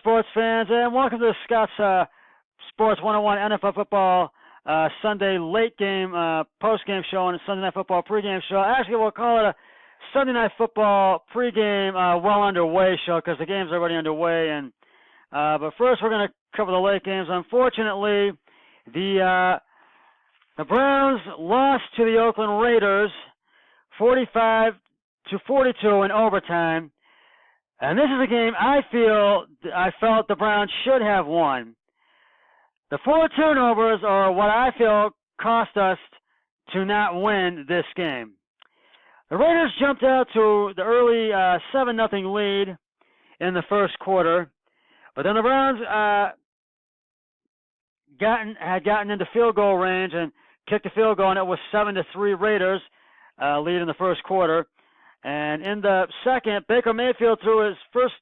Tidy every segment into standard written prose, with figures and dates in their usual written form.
sports fans, and welcome to Scott's Sports 101 NFL Football Sunday late game post-game show and a Sunday Night Football pregame show. Actually, we'll call it a Sunday Night Football pregame well underway show because the game's already underway. And but first, we're going to cover the late games. Unfortunately, the Browns lost to the Oakland Raiders 45-42 in overtime. And this is a game I felt the Browns should have won. The 4 turnovers are what I feel cost us to not win this game. The Raiders jumped out to the early 7-0 lead in the first quarter, but then the Browns had gotten into field goal range and kicked a field goal, and it was 7-3 Raiders lead in the first quarter. And in the second, Baker Mayfield threw his first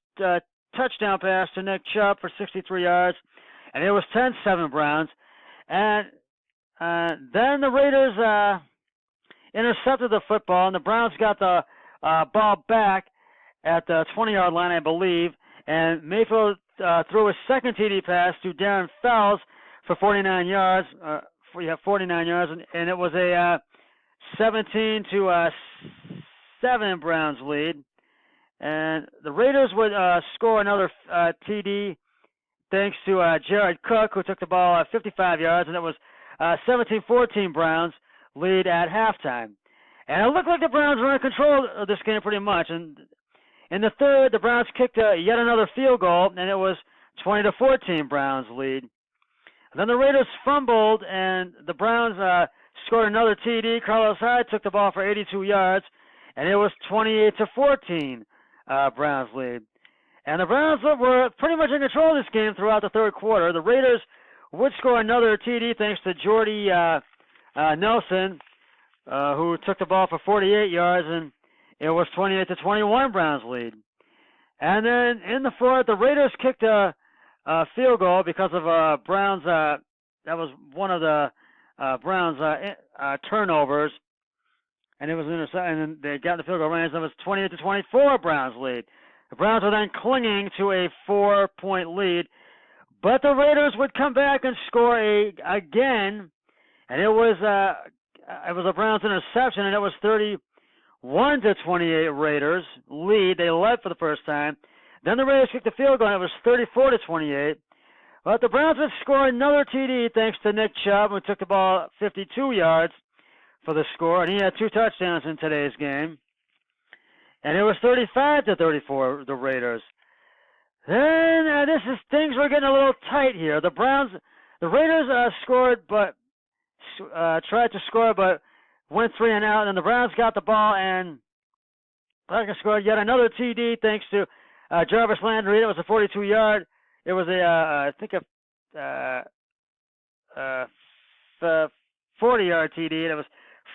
touchdown pass to Nick Chubb for 63 yards, and it was 10-7 Browns. And then the Raiders intercepted the football, and the Browns got the ball back at the 20-yard line, I believe. And Mayfield threw his second TD pass to Darren Fells for 49 yards. 49 yards, and it was a 17-7 Browns lead. And the Raiders would score another TD thanks to Jared Cook, who took the ball 55 yards, and it was 17-14 Browns lead at halftime. And it looked like the Browns were in control of this game pretty much. And in the third, the Browns kicked yet another field goal, and it was 20-14 Browns lead. And then the Raiders fumbled, and the Browns scored another TD. Carlos Hyde took the ball for 82 yards, and it was 28-14 Browns lead. And the Browns were pretty much in control of this game throughout the third quarter. The Raiders would score another TD thanks to Jordy Nelson, who took the ball for 48 yards, and it was 28-21 Browns lead. And then in the fourth, the Raiders kicked a field goal because of Browns. That was one of the Browns turnovers. And it was and they got in the field goal range. It was 28-24 Browns lead. The Browns were then clinging to a 4-point lead, but the Raiders would come back and score again, and it was a Browns interception, and it was 31-28 Raiders lead. They led for the first time. Then the Raiders kicked the field goal, and it was 34-28. But the Browns would score another TD thanks to Nick Chubb, who took the ball 52 yards for the score, and he had 2 touchdowns in today's game. And it was 35-34 the Raiders. Then things were getting a little tight here. The Raiders scored, but tried to score, but went 3 and out. And the Browns got the ball and scored yet another TD thanks to Jarvis Landry. It was a 42-yard. It was I think a 40-yard TD. And it was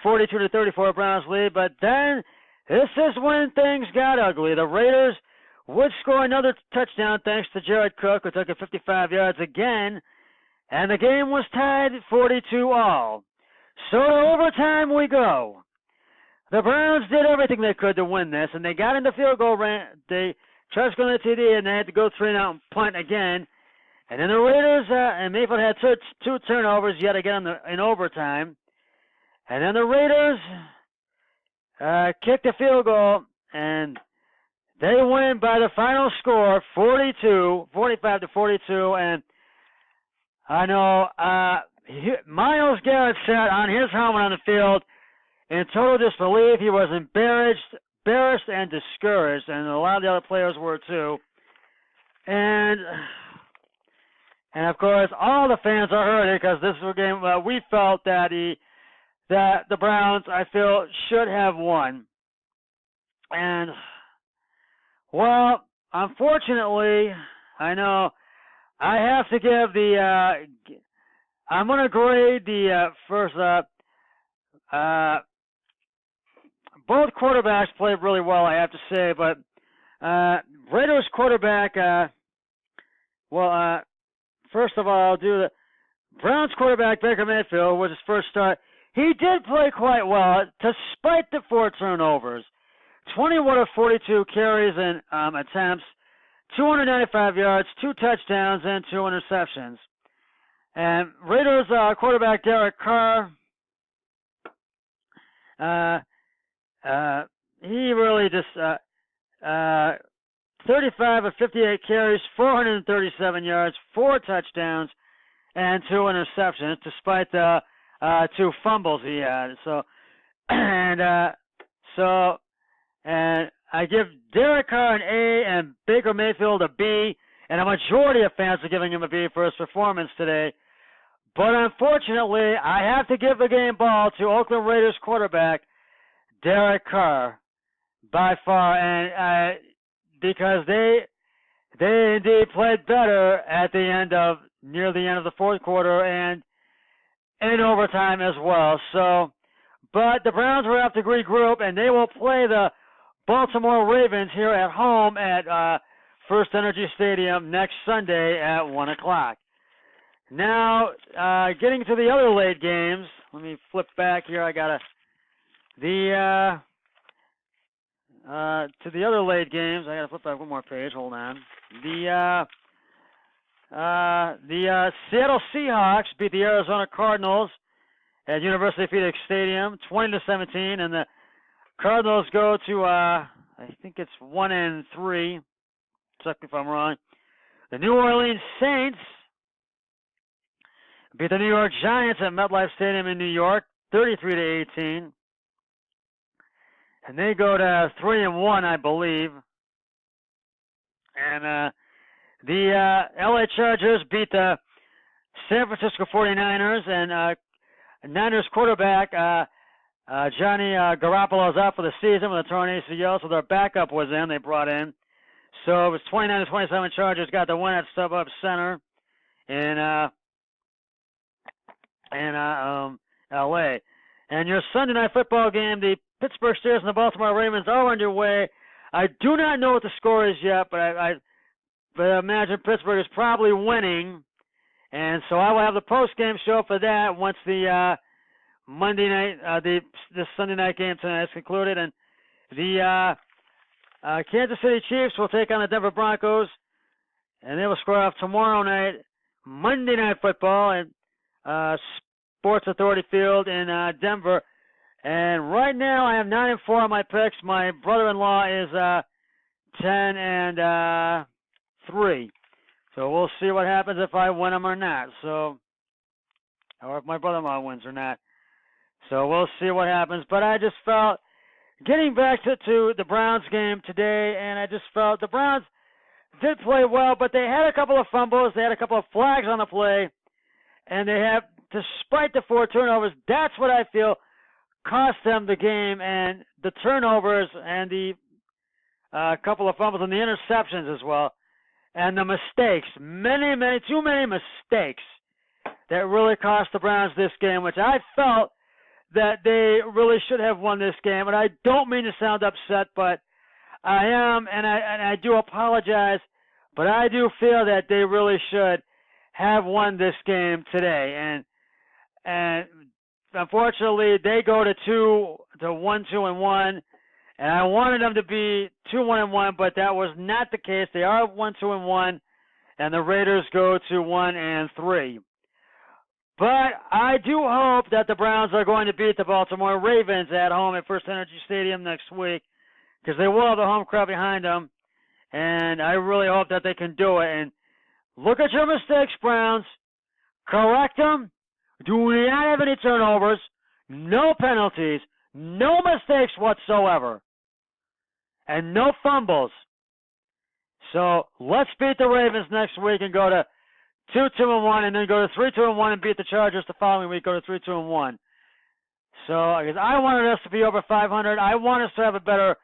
42-34 Browns lead. But then this is when things got ugly. The Raiders would score another touchdown thanks to Jared Cook, who took it 55 yards again. And the game was tied 42-all. So to overtime we go. The Browns did everything they could to win this, and they got into field goal range. They tried to go in the TD, and they had to go 3 and out and punt again. And then the Raiders and Mayfield had 2 turnovers yet again in overtime. And then the Raiders kicked a field goal, and they win by the final score, 45-42. And I know Myles Garrett sat on his helmet on the field in total disbelief. He was embarrassed and discouraged, and a lot of the other players were too. And of course, all the fans are hurting because this was a game we felt that the Browns, I feel, should have won. And, well, unfortunately, I know I have to give I'm going to grade the first, both quarterbacks played really well, I have to say, but Raiders quarterback, first of all, I'll do the Browns quarterback, Baker Mayfield, was his first start. He did play quite well, despite the 4 turnovers. 21 of 42 carries and attempts, 295 yards, 2 touchdowns, and 2 interceptions. And Raiders quarterback Derek Carr, he really just 35 of 58 carries, 437 yards, 4 touchdowns, and 2 interceptions, despite the 2 fumbles he had. So, and I give Derek Carr an A and Baker Mayfield a B, and a majority of fans are giving him a B for his performance today. But unfortunately, I have to give the game ball to Oakland Raiders quarterback Derek Carr by far, and because they indeed played better at near the end of the fourth quarter and in overtime as well. So, but the Browns will have to regroup, and they will play the Baltimore Ravens here at home at First Energy Stadium next Sunday at 1 o'clock. Now, getting to the other late games. Let me flip back here. I got to the other late games. I got to flip back one more page. Hold on. The Seattle Seahawks beat the Arizona Cardinals at University of Phoenix Stadium, 20-17, and the Cardinals go to I think it's 1-3. Check me if I'm wrong. The New Orleans Saints beat the New York Giants at MetLife Stadium in New York, 33-18. And they go to 3-1, I believe. And the LA Chargers beat the San Francisco 49ers, and Niners quarterback Johnny Garoppolo is out for the season with a torn ACL, so their backup was in. They brought in. So it was 29-27. Chargers got the win at StubHub Center in LA. And your Sunday night football game, the Pittsburgh Steelers and the Baltimore Ravens are underway. I do not know what the score is yet, but I imagine Pittsburgh is probably winning. And so I will have the post-game show for that once the Monday night, the Sunday night game tonight is concluded. And the Kansas City Chiefs will take on the Denver Broncos, and they will square off tomorrow night, Monday Night Football at Sports Authority Field in Denver. And right now I have 9-4 on my picks. My brother-in-law is 10-3. So we'll see what happens if I win them or not. So, or if my brother-in-law wins or not. So we'll see what happens. But I just felt, getting back to the Browns game today, and I just felt the Browns did play well, but they had a couple of fumbles. They had a couple of flags on the play. And they have, despite the 4 turnovers, that's what I feel cost them the game, and the turnovers and the couple of fumbles and the interceptions as well, and the mistakes, too many mistakes that really cost the Browns this game, which I felt that they really should have won this game. And I don't mean to sound upset, but I am, and I do apologize, but I do feel that they really should have won this game today. And unfortunately, they go to 1-2-1, and I wanted them to be 2-1-1, but that was not the case. They are 1-2-1, and the Raiders go to 1-3. But I do hope that the Browns are going to beat the Baltimore Ravens at home at First Energy Stadium next week, because they will have the home crowd behind them, and I really hope that they can do it. And look at your mistakes, Browns. Correct them. Do not have any turnovers, no penalties, no mistakes whatsoever, and no fumbles. So let's beat the Ravens next week and go to 2-2-1, and then go to 3-2-1 and beat the Chargers the following week, go to 3-2-1. So because I wanted us to be over 500, I want us to have a better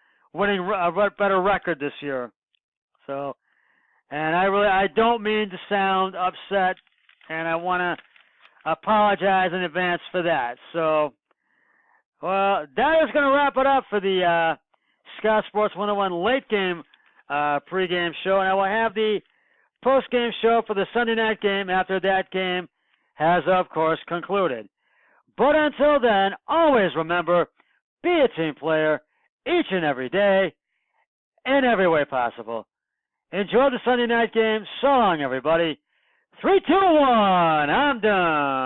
record this year. So, and I don't mean to sound upset, and I want to apologize in advance for that. So, well, that is going to wrap it up for the Scott Sports 101 late game pregame show, and I will have the postgame show for the Sunday night game after that game has, of course, concluded. But until then, always remember, be a team player each and every day, in every way possible. Enjoy the Sunday night game. So long, everybody. 3, 2, 1. I'm done.